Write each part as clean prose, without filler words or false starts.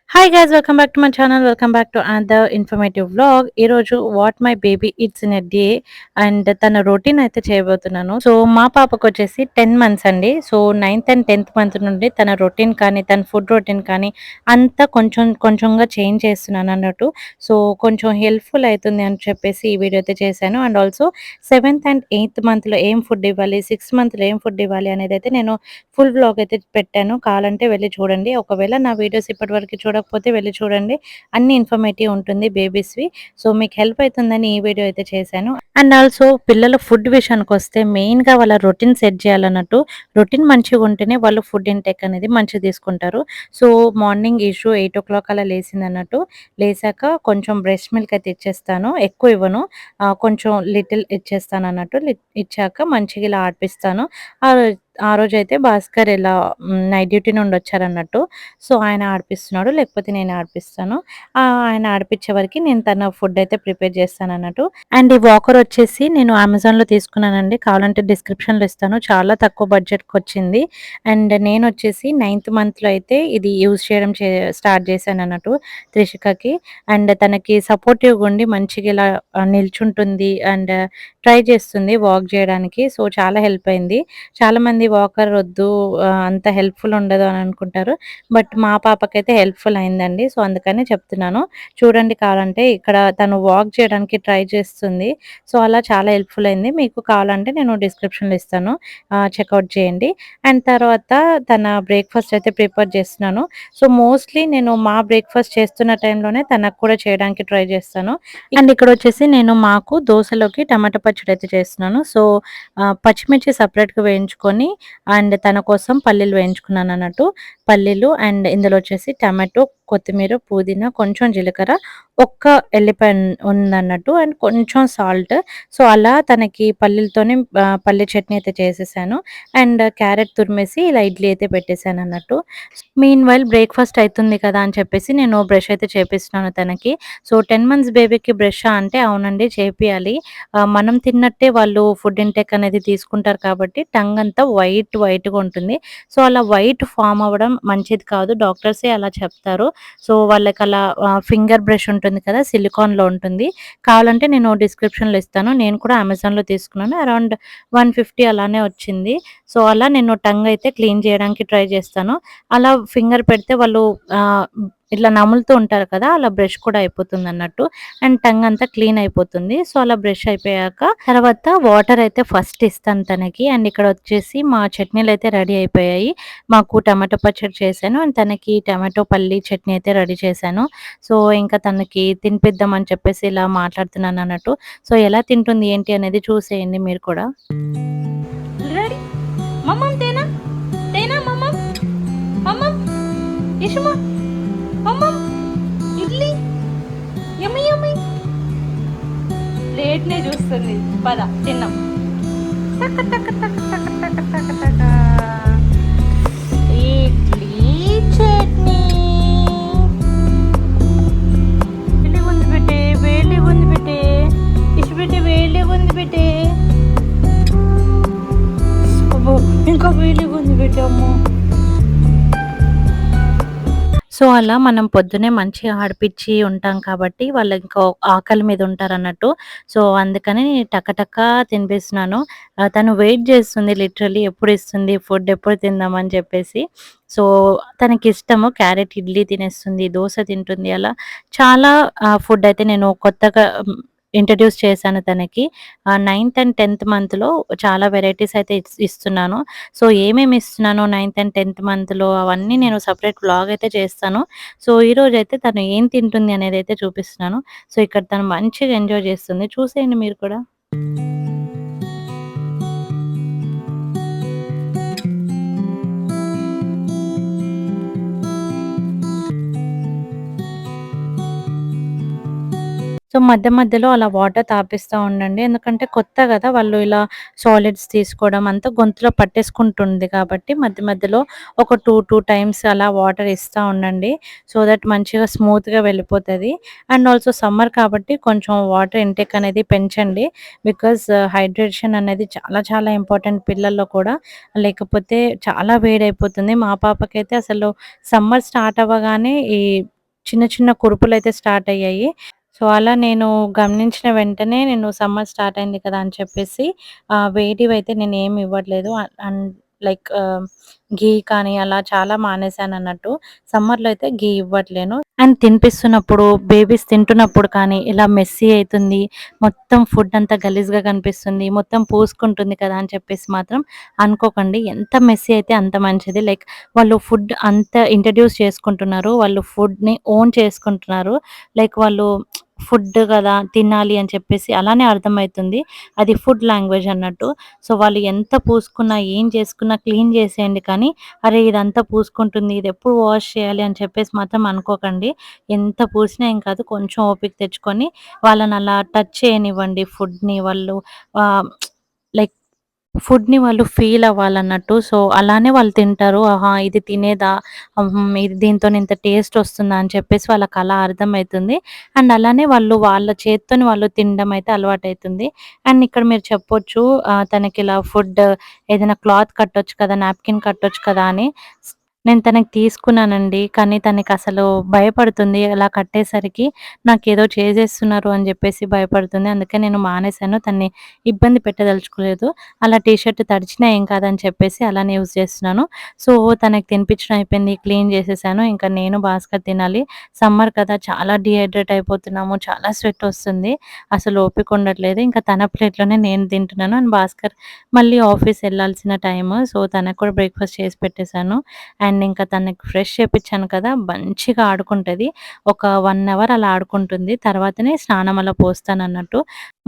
Hi guys, welcome back to my channel. Welcome back to another informative vlog. ఈరోజు what my baby eats in a day and తన routine అయితే చేయబోతున్నాను. So మా పాపకు వచ్చేసి 10 months అండి. So 9th and 10th month నుండి తన రొటీన్ కానీ తన ఫుడ్ రొటీన్ కానీ అంతా కొంచెం కొంచెంగా చేంజ్ చేస్తున్నాను అన్నట్టు. సో కొంచెం హెల్ప్ఫుల్ అవుతుంది అని చెప్పేసి ఈ వీడియో అయితే చేశాను. And also 7th and 8th మంత్లో ఏం ఫుడ్ ఇవ్వాలి, 6th మంత్లో ఏం ఫుడ్ ఇవ్వాలి అనేది అయితే నేను ఫుల్ వ్లాగ్ అయితే పెట్టాను. కావాలంటే వెళ్ళి చూడండి. ఒకవేళ నా వీడియోస్ ఇప్పటివరకు చూడకపోతే వెళ్ళి చూడండి. అన్ని ఇన్ఫర్మేటివ్ ఉంటుంది బేబీస్‌వి. సో మీకు హెల్ప్ అయితుందని ఈ వీడియో అయితే చేశాను. అండ్ ఆల్సో పిల్లల ఫుడ్ విషయానికొస్తే మెయిన్‌గా వాళ్ళ రొటీన్ సెట్ చేయాలన్నట్టు. రొటీన్ మంచిగా ఉంటేనే వాళ్ళు ఫుడ్ ఇంటేక్ అనేది మంచిగా తీసుకుంటారు. సో మార్నింగ్ ఇష్యూ 8:00 అలా లేసిందన్నట్టు. లేసాక కొంచెం బ్రెస్ట్ మిల్క్ అయితే ఇచ్చేస్తాను. ఎక్కువ ఇవ్వను. కొంచెం లిటిల్ ఇచ్చేస్తానన్నట్టు. ఇచ్చాక మంచిగా ఇలా ఆడిపిస్తాను. ఆ ఆ రోజైతే భాస్కర్ ఇలా నైట్ డ్యూటీ నుండి వచ్చారన్నట్టు. సో ఆయన ఆడిపిస్తున్నాడు. లేకపోతే నేనే ఆడిపిస్తాను. ఆయన ఆడిపించే వరకి నేను తన ఫుడ్ అయితే ప్రిపేర్ చేస్తానన్నట్టు. అండ్ ఈ వాకర్ వచ్చేసి నేను అమెజాన్‌లో తీసుకున్నానండి. కావాలంటే డిస్క్రిప్షన్‌లో ఇస్తాను. చాలా తక్కువ బడ్జెట్‌కొచ్చింది. అండ్ నేనొచ్చేసి 9th మంత్‌లో అయితే ఇది యూజ్ చేయడం స్టార్ట్ చేశానన్నట్టు త్రిషికకి. అండ్ తనకి సపోర్టివ్‌గా ఉండి మంచిగా ఇలా నిల్చుంటుంది అండ్ ట్రై చేస్తుంది వాక్ చేయడానికి. సో చాలా హెల్ప్ అయింది. చాలామంది వాకర్ వద్దు, అంత హెల్ప్‌ఫుల్ ఉండదు అని అనుకుంటారు. బట్ మా పాపకైతే హెల్ప్‌ఫుల్ అయిందండి. సో అందుకనే చెప్తున్నాను. చూడండి కావాలంటే ఇక్కడ తను వాక్ చేయడానికి ట్రై చేస్తుంది. సో అలా చాలా హెల్ప్‌ఫుల్ అయింది. మీకు కావాలంటే నేను డిస్క్రిప్షన్‌లో ఇస్తాను. చెకౌట్ చేయండి. అండ్ తర్వాత తన బ్రేక్‌ఫాస్ట్ అయితే ప్రిపేర్ చేస్తున్నాను. సో మోస్ట్‌లీ నేను మా బ్రేక్‌ఫాస్ట్ చేస్తున్న టైంలోనే తనకు కూడా చేయడానికి ట్రై చేస్తాను. అండ్ ఇక్కడొచ్చేసి నేను మాకు దోసలోకి టమాటా పచ్చడి అయితే చేస్తున్నాను. సో పచ్చిమిర్చి సెపరేట్‌గా వేయించుకొని అండ్ తన కోసం పల్లీలు వేయించుకున్నానన్నట్టు. పల్లీలు అండ్ ఇందులో వచ్చేసి టమాటో, కొత్తిమీర, పుదీనా, కొంచెం జీలకర్ర, ఒక్క ఎల్లిపాయ ఉందన్నట్టు అండ్ కొంచెం సాల్ట్. సో అలా తనకి పల్లీలతోనే పల్లీ చట్నీ అయితే చేసేసాను. అండ్ క్యారెట్ తురిమేసి ఇలా ఇడ్లీ అయితే పెట్టేసానన్నట్టు. మీన్‌వైల్ బ్రేక్‌ఫాస్ట్ అయితుంది కదా అని చెప్పేసి నేను బ్రష్ అయితే చేపిస్తున్నాను తనకి. సో 10 మంత్స్ బేబీకి బ్రషా అంటే అవునండి చేపియాలి. మనం తిన్నట్టే వాళ్ళు ఫుడ్ ఇంటేక్ అనేది తీసుకుంటారు కాబట్టి టంగ్ అంతా వైట్‌గా ఉంటుంది. సో అలా వైట్ ఫార్మ్ అవ్వడం మంచిది కాదు. డాక్టర్సే అలా చెప్తారు. సో వాళ్ళకలా ఫింగర్ బ్రష్ ఉంటుంది కదా! సిలికాన్‌లో ఉంటుంది. కావాలంటే నేను డిస్క్రిప్షన్‌లో ఇస్తాను. నేను కూడా అమెజాన్‌లో తీసుకున్నాను. అరౌండ్ 150 అలానే వచ్చింది. సో అలా నేను టంగ్ అయితే క్లీన్ చేయడానికి ట్రై చేస్తాను. అలా ఫింగర్ పెడితే వాళ్ళు ఆహ్, ఇట్లా నములుతూ ఉంటారు కదా! అలా బ్రష్ కూడా అయిపోతుందన్నట్టు. అండ్ టంగ్ అంతా క్లీన్ అయిపోతుంది. సో అలా బ్రష్ అయిపోయాక తర్వాత వాటర్ అయితే ఫస్ట్ ఇస్తాను తనకి. అండ్ ఇక్కడ వచ్చేసి మా చట్నీలయితే రెడీ అయిపోయాయి. మాకు టమాటో పచ్చడి చేశాను. అండ్ తనకి టమాటో పల్లీ చట్నీ అయితే రెడీ చేశాను. సో ఇంకా తనకి తినిపిద్దామని చెప్పేసి ఇలా మాట్లాడుతున్నానన్నట్టు. సో ఎలా తింటుంది ఏంటి అనేది చూసేయండి మీరు కూడా. రెడీ మమ్మమ్ తేనా తేనా మమ్మమ్ మమ్మమ్ ఇషుమా మమ్మమ్ ఇడ్లీ యమ్మీ యమ్మీ ప్లేట్‌నే చూస్తుంది. పద తిందాం. టక టక టక టక టక టక టక. ఇడ్లీ చట్నీ. వేడిగుంది బిడ్డే, వేడిగుంది బిడ్డే. ఇషు బిడ్డే వేడిగుంది బిడ్డే. అబ్బో ఇంకా వేడిగుంది బిడ్డ అమ్మో. సో అలా మనం పొద్దున్నే మంచిగా ఆడిపిచ్చి ఉంటాం కాబట్టి వాళ్ళు ఇంకా ఆకలి మీద ఉంటారన్నట్టు. సో అందుకని టక తినిపిస్తున్నాను. తను వెయిట్ చేస్తుంది లిటరల్లీ ఎప్పుడిస్తుంది ఫుడ్ ఎప్పుడు తిందామని చెప్పేసి. సో తనకిష్టము క్యారెట్ ఇడ్లీ తినేస్తుంది, దోస తింటుంది. అలా చాలా ఫుడ్ అయితే నేను కొత్తగా ఇంట్రడ్యూస్ చేశాను తనకి. 9th అండ్ 10th మంత్‌లో చాలా వెరైటీస్ అయితే ఇస్తున్నాను. సో ఏమేమి ఇస్తున్నానో 9th అండ్ 10th మంత్‌లో అవన్నీ నేను సెపరేట్ వ్లాగ్ అయితే చేస్తాను. సో ఈరోజైతే తను ఏం తింటుంది అనేదైతే చూపిస్తున్నాను. సో ఇక్కడ తను మంచిగా ఎంజాయ్ చేస్తుంది. చూసేయండి మీరు కూడా. సో మధ్యలో అలా వాటర్ తాపిస్తా ఉండండి. ఎందుకంటే కొత్త గదా! వాళ్ళు ఇలా సాలిడ్స్ తీసుకోవడం అంతా గొంతులో పట్టేసుకుంటుంది కాబట్టి మధ్యలో ఒక 2 టైమ్స్ అలా వాటర్ ఇస్తా ఉండండి. సో దట్ మంచిగా స్మూత్‌గా వెళ్ళిపోతది. అండ్ ఆల్సో సమ్మర్ కాబట్టి కొంచెం వాటర్ ఇంటేక్ అనేది పెంచండి. బికాజ్ హైడ్రేషన్ అనేది చాలా ఇంపార్టెంట్ పిల్లల్లో కూడా. లేకపోతే చాలా వేడైపోతుంది. మా పాపకైతే అసలు సమ్మర్ స్టార్ట్ అవ్వగానే ఈ చిన్న చిన్న కురుపులైతే స్టార్ట్ అయ్యాయి. సో, అలా నేను గమనించిన వెంటనే నేను సమ్మర్ స్టార్ట్ అయింది కదా అని చెప్పేసి వేడివైతే నేనేమి ఇవ్వట్లేదు. అండ్ లైక్ ఘీ కానీ అలా చాలా మానేశానన్నట్టు. సమ్మర్‌లో అయితే ఘీ ఇవ్వట్లేను. అండ్ తినిపిస్తున్నప్పుడు, బేబీస్ తింటున్నప్పుడు కానీ ఇలా మెస్సీ అయితుంది. మొత్తం ఫుడ్ అంతా గలీజ్‌గా కనిపిస్తుంది. మొత్తం పూసుకుంటుంది కదా అని చెప్పేసి మాత్రం అనుకోకండి. ఎంత మెస్సీ అయితే అంత మంచిది. లైక్ వాళ్ళు ఫుడ్ అంత ఇంట్రడ్యూస్ చేసుకుంటున్నారు. వాళ్ళు ఫుడ్‌ని ఓన్ చేసుకుంటున్నారు. లైక్ వాళ్ళు ఫుడ్ గదా! తినాలి అని చెప్పేసి అలానే అర్థమైతుంది. అది ఫుడ్ లాంగ్వేజ్ అన్నట్టు. సో, వాళ్ళు ఎంత పూసుకున్నా, ఏం చేసుకున్నా క్లీన్ చేసేయండి కానీ, అరే! ఇదంతా పూసుకుంటుంది. ఇదెప్పుడు వాష్ చేయాలి అని చెప్పేసి మాత్రం అనుకోకండి. ఎంత పూసినా ఏం కాదు. కొంచెం ఓపిక తెచ్చుకొని వాళ్ళని అలా టచ్ చేయనివ్వండి ఫుడ్‌ని. వాళ్ళు ఆహ్, లైక్ ఫుడ్‌ని వాళ్ళు ఫీల్ అవ్వాలన్నట్టు. సో, అలానే వాళ్ళు తింటారు. ఆహా! ఇది తినేదా? ఇది దీనితోని ఇంత టేస్ట్ వస్తుందా? అని చెప్పేసి వాళ్ళకలా అర్థమైతుంది. అండ్ అలానే వాళ్ళు వాళ్ళ చేత్తోని వాళ్ళు తినడం అయితే అలవాటైతుంది. అండ్ ఇక్కడ మీరు చెప్పొచ్చు తనకిలా ఫుడ్ ఏదైనా క్లాత్ కట్టొచ్చు కదా! నాప్కిన్ కట్టొచ్చు కదా! అని. నేను తనకి తీసుకున్నానండి. కానీ తనకసలు భయపడుతుంది. అలా కట్టేసరికి నాకేదో చేసేస్తున్నారు అని జెప్పేసి భయపడుతుంది. అందుకే నేను మానేశాను. తన్ని ఇబ్బంది పెట్టదలుచుకోలేదు. అలా టీ షర్ట్ తడిచినా ఏం కాదని చెప్పేసి అలానే యూజ్ చేస్తున్నాను. సో, తనకి తినిపించడం అయిపోయింది. క్లీన్ చేసేసాను. ఇంకా నేను, భాస్కర్ తినాలి. సమ్మర్ కదా! చాలా డీహైడ్రేట్ అయిపోతున్నాము. చాలా స్వెట్ ఒస్తుంది. అసలు ఓపిక ఉండట్లేదు. ఇంకా తన ప్లేట్‌లోనే నేను తింటున్నాను. అండ్ భాస్కర్ మళ్ళీ ఆఫీస్ ఎళ్ళాల్సిన టైము. సో, తనకు కూడా బ్రేక్‌ఫాస్ట్ చేసి పెట్టేసాను. అండ్ ఇంకా తనకి ఫ్రెష్ చేపిచ్చాను కదా! మంచిగా ఆడుకుంటది. ఒక 1 అవర్ అలా ఆడుకుంటుంది. తర్వాతనే స్నానం అలా పోస్తానన్నట్టు.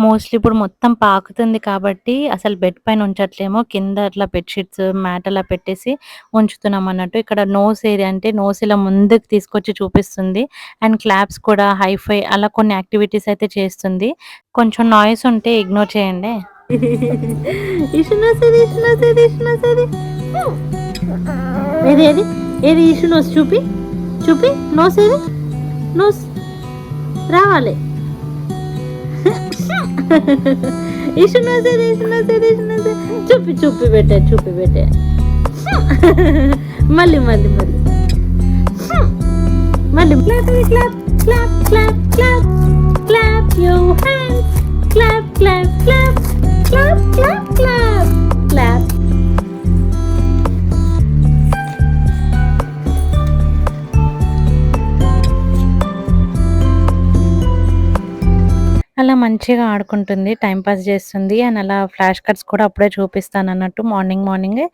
మోస్ట్‌లీ ఇప్పుడు మొత్తం పాకుతుంది కాబట్టి అసలు బెడ్ పైన ఉంచట్లేము. కింద అట్లా బెడ్‌షీట్స్, మ్యాట్ అలా పెట్టేసి ఉంచుతున్నామన్నట్టు. ఇక్కడ నోస్ ఏరియా అంటే నోస్ ఇలా ముందుకు తీసుకొచ్చి చూపిస్తుంది. అండ్ క్లాప్స్ కూడా హైఫై అలా కొన్ని యాక్టివిటీస్ అయితే చేస్తుంది. కొంచెం నాయిస్ ఉంటే ఇగ్నోర్ చేయండి. ఇషు నోసేది, ఇషు నోసేది, ఇషు నోసేది. ఏది ఏది ఏది ఇషు నోస్ చూపి చూపి నోస్ ఏది నోస్ రావాలి. ఇషు నోసేది, ఇషు నోసేది, ఇషు నోసేది. చూపి చూపి పెట్టే చూపి పెట్టే. మళ్ళీ మళ్ళీ మళ్ళీ మళ్ళీ clap clap clap clap clap clap your hands clap clap clap clap clap clap clap. అలా మంచిగా ఆడుకుంటుంది. టైమ్ పాస్ చేస్తుంది. అండ్ అలా ఫ్లాష్ కార్డ్స్ కూడా అప్పుడే చూపిస్తానన్నట్టు. మార్నింగే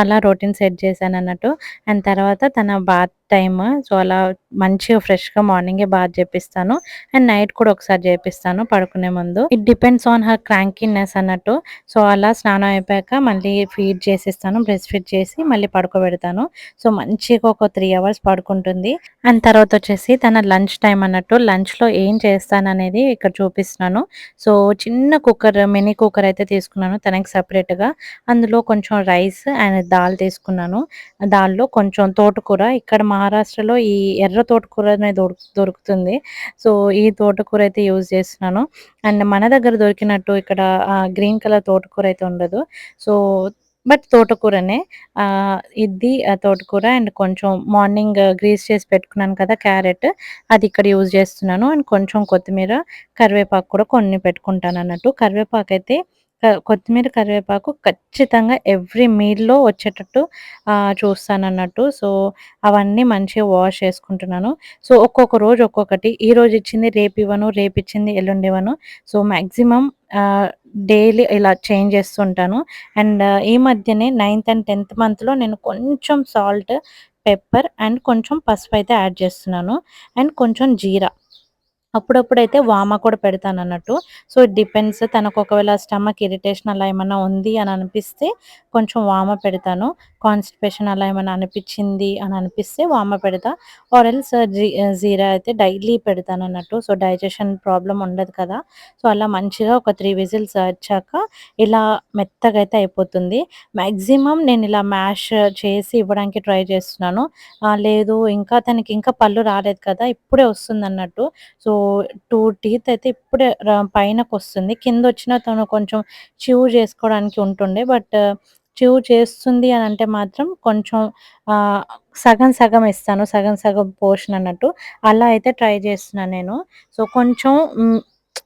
అలా రొటీన్ సెట్ చేశానన్నట్టు. అండ్ తర్వాత తన బాత్ టైమ్. సో, అలా మంచిగా ఫ్రెష్‌గా మార్నింగే బాత్ చేపిస్తాను. అండ్ నైట్ కూడా ఒకసారి చేపిస్తాను పడుకునే ముందు. ఇట్ డిపెండ్స్ ఆన్ హర్ క్రాంకీనెస్ అన్నట్టు. సో, అలా స్నానం అయిపోయాక మళ్ళీ ఫీడ్ చేసేస్తాను. బ్రెస్ట్ ఫీడ్ చేసి మళ్ళీ పడుకోబెడతాను. సో, మంచిగా ఒక 3 అవర్స్ పడుకుంటుంది. అండ్ తర్వాతొచ్చేసి తన లంచ్ టైమ్ అన్నట్టు. లంచ్‌లో ఏం చేస్తాననేది ఇక్కడ చూపిస్తున్నాను. సో, చిన్న కుక్కర్, మినీ కుక్కర్ అయితే తీసుకున్నాను తనకి సెపరేట్‌గా. అందులో కొంచెం రైస్ అండ్ దాల్ తీసుకున్నాను. దాల్‌లో కొంచెం తోటకూర. ఇక్కడ మహారాష్ట్రలో ఈ ఎర్ర తోటకూర అనేది దొరుకుతుంది. సో, ఈ తోటకూర అయితే యూజ్ చేస్తున్నాను. అండ్ మన దగ్గర దొరికినట్టు ఇక్కడ గ్రీన్ కలర్ తోటకూర అయితే ఉండదు. సో, బట్ తోటకూరనే. ఇది తోటకూర అండ్ కొంచెం మార్నింగ్ గ్రీస్ చేసి పెట్టుకున్నాను కదా! క్యారెట్ అది ఇక్కడ యూజ్ చేస్తున్నాను. అండ్ కొంచెం కొత్తిమీర, కరివేపాకు కూడా కొన్ని పెట్టుకుంటానన్నట్టు. కరివేపాకైతే కొత్తిమీర, కరివేపాకు ఖచ్చితంగా ఎవ్రీ మీల్‌లో వచ్చేటట్టు చూస్తానన్నట్టు. సో, అవన్నీ మంచిగా వాష్ చేసుకుంటున్నాను. సో, ఒక్కొక్క రోజు ఒక్కొక్కటి. ఈరోజు ఇచ్చింది రేపివ్వను, రేపిచ్చింది ఎల్లుండివ్వను. సో, మాక్సిమం ఆహ్, డైలీ ఇలా చేంజ్ చేస్తుంటాను. అండ్ ఈ మధ్యనే 9థ్ అండ్ 10థ్ మంత్‌లో నేను కొంచెం సాల్ట్, పెప్పర్ అండ్ కొంచెం పసుపయితే యాడ్ చేస్తున్నాను. అండ్ కొంచెం జీరా. అప్పుడప్పుడైతే వామ కూడా పెడతానన్నట్టు. సో, ఇట్ డిపెండ్స్ తనకు ఒకవేళ స్టమక్ ఇరిటేషన్ అలా ఏమన్నా ఉంది అని అనిపిస్తే కొంచెం వామ పెడతాను. కాన్‌స్టిపేషన్ అలా ఏమన్నా అనిపిచ్చింది అని అనిపిస్తే వామ పెడతా. ఆర్ ఎల్స్ జీరా అయితే డైలీ పెడతానన్నట్టు. సో, డైజెషన్ ప్రాబ్లమ్ ఉండదు కదా! సో, అలా మంచిగా ఒక 3 విజిల్స్ వచ్చాక ఇలా మెత్తగా అయితే అయిపోతుంది. మాక్సిమం నేనిలా మ్యాష్ చేసి ఇవ్వడానికి ట్రై చేస్తున్నాను. లేదు ఇంకా తనకి ఇంకా పళ్ళు రాలేదు కదా! ఇప్పుడే వస్తుందన్నట్టు. సో, 2 టీత్ అయితే ఇప్పుడే పైనకొస్తుంది. కిందొచ్చినా తను కొంచెం చేవ్ చేసుకోవడానికి ఉంటుండే. బట్ చేస్తుంది అని అంటే మాత్రం కొంచెం ఆహ్, సగం సగం ఇస్తాను. సగం సగం పోర్షన్ అన్నట్టు. అలా అయితే ట్రై చేస్తున్నాను నేను. సో, కొంచెం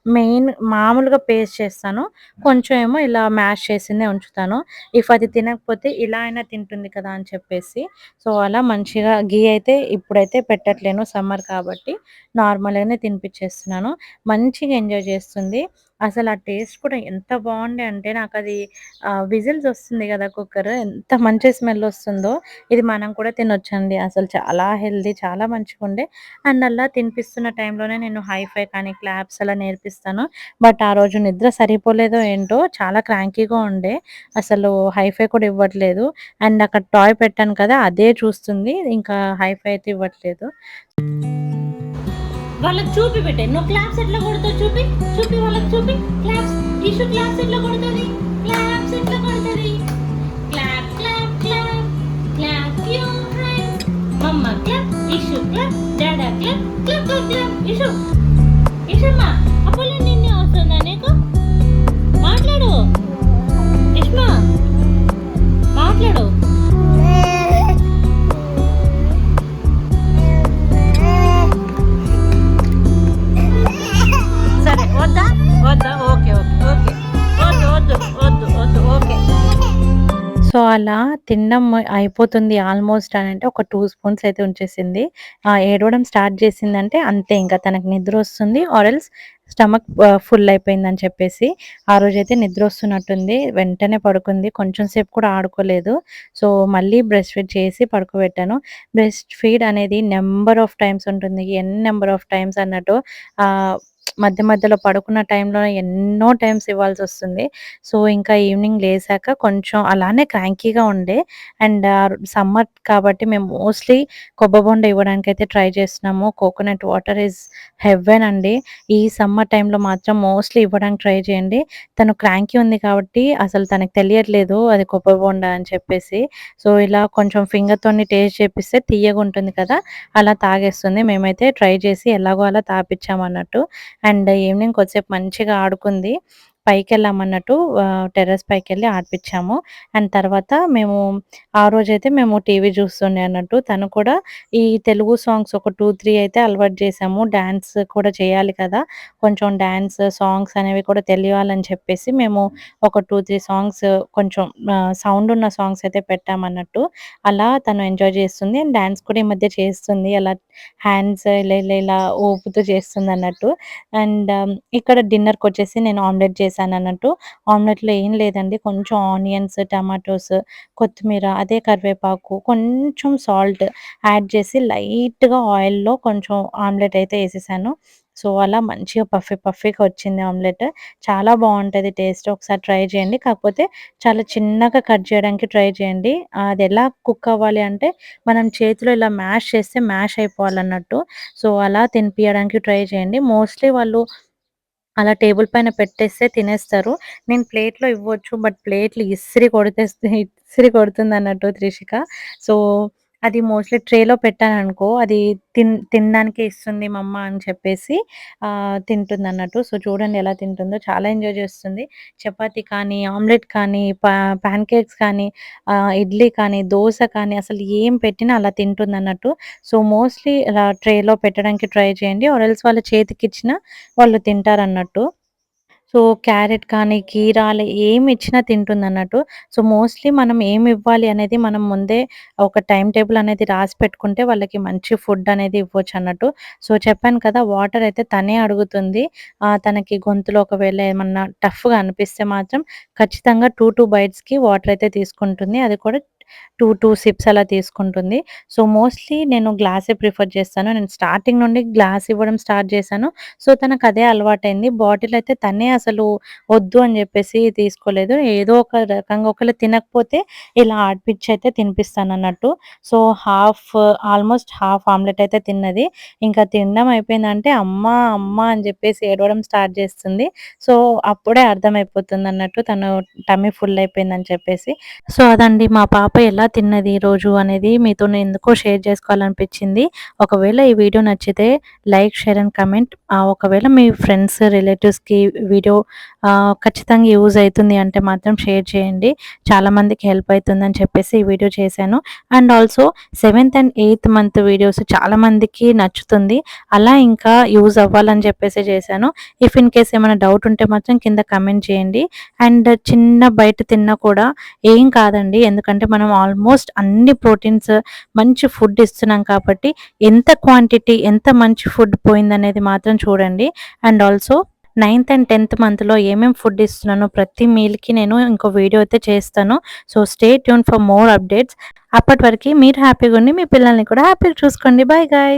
మెయిన్ మామూలుగా పేస్ట్ చేస్తాను. కొంచెం ఏమో ఇలా మ్యాష్ చేసిందే ఉంచుతాను. ఇఫ్ అది తినకపోతే ఇలా అయినా తింటుంది కదా అని చెప్పేసి. సో, అలా మంచిగా ఘీ అయితే ఇప్పుడైతే పెట్టట్లేను సమ్మర్ కాబట్టి నార్మల్‌గానే తినిపిచ్చేస్తున్నాను. మంచిగా ఎంజాయ్ చేస్తుంది. అసలు ఆ టేస్ట్ కూడా ఎంత బావుండే అంటే నాకది విజిల్స్ వస్తుంది గదా! కుక్కర్ ఎంత మంచి స్మెల్ వస్తుందో, ఇది మనం కూడా తినొచ్చండి. అసలు చాలా హెల్తీ, చాలా మంచిగుండే. అండ్ అలా తినిపిస్తున్న టైంలోనే నేను హైఫై కానీ, క్లాప్స్ అలా నేర్పిస్తాను. బట్ ఆ రోజు నిద్ర సరిపోలేదో ఏంటో చాలా క్రాంకీగా ఉండే. అసలు హైఫై కూడా ఇవ్వట్లేదు. అండ్ అక్కడ టాయ్ పెట్టాను కదా! అదే చూస్తుంది. ఇంకా హైఫై అయితే ఇవ్వట్లేదు. వాళ్ళకి చూపి పెట్టే నువ్వు క్లాప్స్ ఎట్లా కొడతావు చూపి చూపి వాళ్ళకి చూపి క్లాప్స్ ఇషు క్లాప్స్ ఎట్లా కొడుతుంది క్లాప్స్ ఎట్లా కొడుతుంది clap clap clap clap your hands మమ్మ క్లాప్ ఇషు క్లాప్ డాడా clap clap clap clap Ishu ఇషమ్మా అప్పుడు నిన్నే వస్తుందా నీకు మాట్లాడు ఇష్మా మాట్లాడు సరే వద్దా వద్దా ఓకే ఓకే ఓకే వద్దు వద్దు వద్దు వద్దు ఓకే సో, అలా తినడం అయిపోతుంది ఆల్మోస్ట్ అనంటే ఒక 2 స్పూన్స్ అయితే ఉంచేసింది. ఏడవడం స్టార్ట్ చేసిందంటే అంతే ఇంక తనకి నిద్రొస్తుంది ఆర్ ఎల్స్ స్టమక్ ఫుల్ అయిపోయిందని చెప్పేసి. ఆ రోజైతే నిద్రొస్తున్నట్టుంది. వెంటనే పడుకుంది. కొంచెం సేపు కూడా ఆడుకోలేదు. సో, మళ్ళీ బ్రెస్ట్ ఫీడ్ చేసి పడుకోబెట్టాను. బ్రెస్ట్ ఫీడ్ అనేది నంబర్ ఆఫ్ టైమ్స్ ఉంటుంది. నంబర్ ఆఫ్ టైమ్స్ అన్నట్టు ఆహ్, మధ్య మధ్యలో పడుకున్న టైంలో ఎన్నో టైమ్స్ ఇవ్వాల్సొస్తుంది. సో, ఇంకా ఈవినింగ్ లేసాక కొంచెం అలానే క్రాంకీగా ఉండే. అండ్ సమ్మర్ కాబట్టి మేము మోస్ట్‌లీ కొబ్బరి బోండా ఇవ్వడానికైతే ట్రై చేస్తున్నాము. కోకోనట్ వాటర్ ఈజ్ హెవెన్ అండి. ఈ సమ్మర్ టైంలో మాత్రం మోస్ట్‌లీ ఇవ్వడానికి ట్రై చేయండి. తను క్రాంకీ ఉంది కాబట్టి అసలు తనకు తెలియట్లేదు అది కొబ్బరి బోండా అని చెప్పేసి. సో, ఇలా కొంచెం ఫింగర్‌తోని టేస్ట్ చేపిస్తే తియ్యగుంటుంది కదా! అలా తాగేస్తుంది. మేమైతే ట్రై చేసి ఎలాగో అలా తాపిచ్చామన్నట్టు. అండ్ ఈవినింగ్ కొద్దిసేపు మంచిగా ఆడుకుంది. పైకెళ్ళామన్నట్టు టెర్రస్ పైకెళ్ళి ఆడిపిచ్చాము. అండ్ తర్వాత మేము ఆ రోజైతే మేము టీవీ చూస్తుండే అన్నట్టు. తను కూడా ఈ తెలుగు సాంగ్స్ ఒక 2, 3 అయితే అలవాటు చేశాము. డాన్స్ కూడా చేయాలి కదా! కొంచెం డాన్స్, సాంగ్స్ అనేవి కూడా తెలియాలని చెప్పేసి మేము ఒక 2, 3 సాంగ్స్ కొంచెం సౌండ్ ఉన్న సాంగ్స్ అయితే పెట్టామన్నట్టు. అలా తను ఎంజాయ్ చేస్తుంది. అండ్ డాన్స్ కూడా ఈ మధ్య చేస్తుంది. అలా హ్యాండ్స్ ఇలా ఇలా ఇలా ఊపుతూ చేస్తుందన్నట్టు. అండ్ ఇక్కడ డిన్నర్‌కొచ్చేసి నేను ఆమ్లెట్ చేశానన్నట్టు. ఆమ్లెట్‌లో ఏం లేదండి. కొంచెం ఆనియన్స్, టమాటోస్, కొత్తిమీర, అదే కరివేపాకు, కొంచెం సాల్ట్ యాడ్ చేసి లైట్‌గా ఆయిల్‌లో కొంచెం ఆమ్లెట్ అయితే ఏసేసాను. సో, అలా మంచిగా పఫీగా వచ్చింది ఆమ్లెట్. చాలా బావుంటది టేస్ట్. ఒకసారి ట్రై చేయండి. కాకపోతే చాలా చిన్నగా కట్ చేయడానికి ట్రై చేయండి. అదెలా కుక్ అవ్వాలి అంటే మనం చేతిలో ఇలా మ్యాష్ చేస్తే మ్యాష్ అయిపోవాలన్నట్టు. సో, అలా తినిపియడానికి ట్రై చేయండి. మోస్ట్‌లీ వాళ్ళు అలా టేబుల్ పైన పెట్టేస్తే తినేస్తారు. నేను ప్లేట్‌లో ఇవ్వచ్చు. బట్ ప్లేట్‌లు ఇసిరి కొడుతుందన్నట్టు త్రిషిక. సో, అది మోస్ట్‌లీ ట్రేలో పెట్టాననుకో అది తినడానికే ఇస్తుంది మమ్మ అని చెప్పేసి తింటుందన్నట్టు. సో, చూడండి ఎలా తింటుందో చాలా ఎంజాయ్ చేస్తుంది. చపాతీ కానీ, ఆమ్లెట్ కానీ, పాన్ కేక్స్ కానీ, ఇడ్లీ కానీ, దోస కానీ అసలు ఏం పెట్టినా అలా తింటుందన్నట్టు. సో, మోస్ట్‌లీ ఇలా ట్రేలో పెట్టడానికి ట్రై చేయండి. ఆర్ ఎల్స్ వాళ్ళ చేతికిచ్చినా వాళ్ళు తింటారన్నట్టు. సో, క్యారెట్ కానీ, కీరాలు ఏమిచ్చినా తింటుందన్నట్టు. సో, మోస్ట్‌లీ మనం ఏమివ్వాలి అనేది మనం ముందే ఒక టైమ్ టేబుల్ అనేది రాసి పెట్టుకుంటే వాళ్ళకి మంచి ఫుడ్ అనేది ఇవ్వొచ్చన్నట్టు. సో, చెప్పాను కదా! వాటర్ అయితే తనే అడుగుతుంది. తనకి గొంతులో ఒకవేళ ఏమన్నా టఫ్‌గా అనిపిస్తే మాత్రం ఖచ్చితంగా 2 బైట్స్‌కి వాటర్ అయితే తీసుకుంటుంది. అది కూడా 2 సిప్స్ అలా తీసుకుంటుంది. సో, మోస్ట్‌లీ నేను గ్లాసే ప్రిఫర్ చేస్తాను. నేను స్టార్టింగ్ నుండి గ్లాస్ ఇవ్వడం స్టార్ట్ చేశాను. సో, తనకదే అలవాటయింది. బాటిల్ అయితే తనే అసలు వద్దు అని జెప్పేసి తీసుకోలేదు. ఏదో ఒక రకంగా ఒకవేళ తినకపోతే ఇలా ఆడిపిచ్చయితే తినిపిస్తానన్నట్టు. సో, ఆల్మోస్ట్ హాఫ్ ఆమ్లెట్ అయితే తిన్నది. ఇంకా తినడం అయిపోయిందంటే అమ్మ, అమ్మ అని జెప్పేసి ఏడవడం స్టార్ట్ జేస్తుంది. సో, అప్పుడే అర్థమైపోతుందన్నట్టు తను టమ్మీ ఫుల్ అయిపోయిందని చెప్పేసి. సో, అదండి మా పాప ఎలా తిన్నది ఈరోజు అనేది మీతో ఎందుకో షేర్ చేసుకోవాలనిపించింది. ఒకవేళ ఈ వీడియో నచ్చితే లైక్, షేర్ అండ్ కమెంట్. ఒకవేళ మీ ఫ్రెండ్స్, రిలేటివ్స్‌కి వీడియో ఖచ్చితంగా యూజ్ అయితుంది అంటే మాత్రం షేర్ చేయండి. చాలామందికి హెల్ప్ అవుతుందని చెప్పేసి ఈ వీడియో చేశాను. And also 7th and 8th month videos చాలామందికి నచ్చుతుంది. అలా ఇంకా యూజ్ అవ్వాలని చెప్పేసి చేశాను. ఇఫ్ ఇన్ కేస్ ఏమైనా డౌట్ ఉంటే మాత్రం కింద కమెంట్ చేయండి. అండ్ చిన్న బయట తిన్నా కూడా ఏం కాదండి. ఎందుకంటే మనం ఆల్మోస్ట్ అన్ని ప్రోటీన్స్ మంచి ఫుడ్ ఇస్తున్నాం కాబట్టి ఎంత క్వాంటిటీ, ఎంత మంచి ఫుడ్ పోయిందనేది మాత్రం చూడండి. And also 9th and 10th మంత్‌లో ఏమేం ఫుడ్ ఇస్తున్నానో ప్రతి మీల్‌కి నేను ఇంకో వీడియో అయితే చేస్తాను. So stay tune for more updates. అప్పటి వరకి మీరు హ్యాపీగా ఉండి మీ పిల్లల్ని కూడా హ్యాపీగా చూసుకోండి. Bye guys.